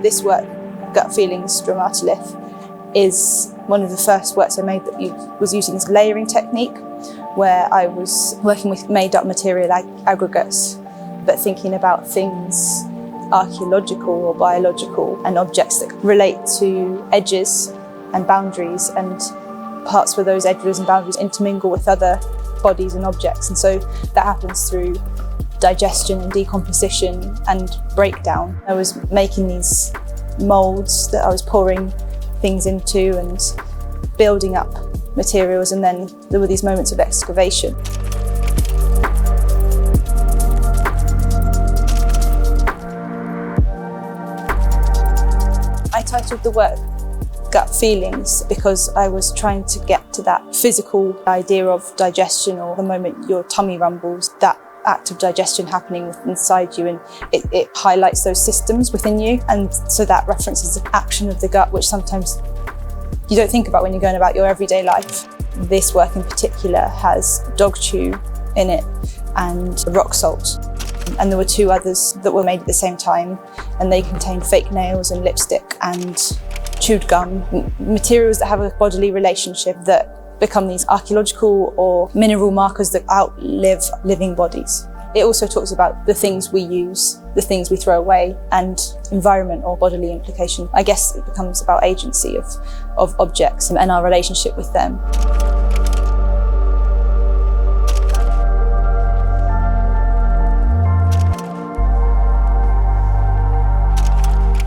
This work, Gut Feelings Stromatolith, is one of the first works I made that was using this layering technique, where I was working with made-up material aggregates, but thinking about things archaeological or biological and objects that relate to edges and boundaries and parts where those edges and boundaries intermingle with other bodies and objects. And so that happens through digestion and decomposition and breakdown. I was making these moulds that I was pouring things into and building up materials, and then there were these moments of excavation. I titled the work Gut Feelings because I was trying to get to that physical idea of digestion, or the moment your tummy rumbles, that act of digestion happening inside you, and it highlights those systems within you. And so that references the action of the gut, which sometimes you don't think about when you're going about your everyday life. This work in particular has dog chew in it and rock salt. And there were two others that were made at the same time, and they contained fake nails and lipstick and chewed gum, materials that have a bodily relationship that become these archaeological or mineral markers that outlive living bodies. It also talks about the things we use, the things we throw away, and environment or bodily implication. I guess it becomes about agency of objects and our relationship with them.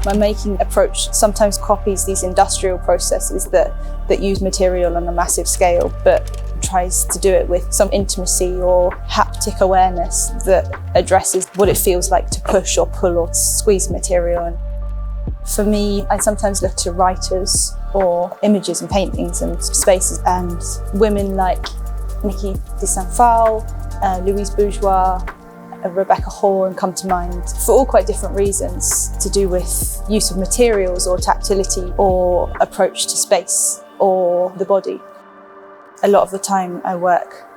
My making approach sometimes copies these industrial processes that use material on a massive scale, but tries to do it with some intimacy or haptic awareness that addresses what it feels like to push or pull or squeeze material. And for me, I sometimes look to writers or images and paintings and spaces, and women like Niki de Saint-Phal, Louise Bourgeois, Rebecca Horn come to mind, for all quite different reasons, to do with use of materials or tactility or approach to space or the body. A lot of the time I work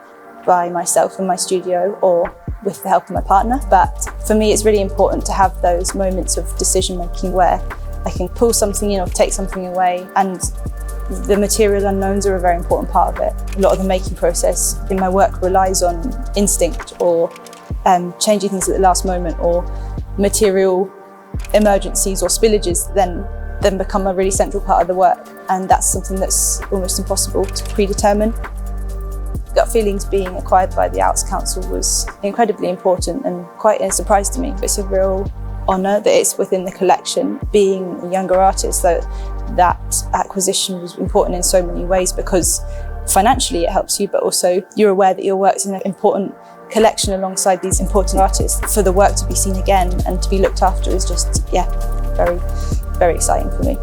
by myself in my studio or with the help of my partner, but for me it's really important to have those moments of decision making where I can pull something in or take something away, and the material unknowns are a very important part of it. A lot of the making process in my work relies on instinct or changing things at the last moment, or material emergencies or spillages then become a really central part of the work, and that's something that's almost impossible to predetermine. Gut Feelings being acquired by the Arts Council was incredibly important and quite a surprise to me. It's a real honour that it's within the collection. Being a younger artist, that acquisition was important in so many ways, because financially it helps you, but also you're aware that your work's in an important collection alongside these important artists. For the work to be seen again and to be looked after is just, very, very exciting for me.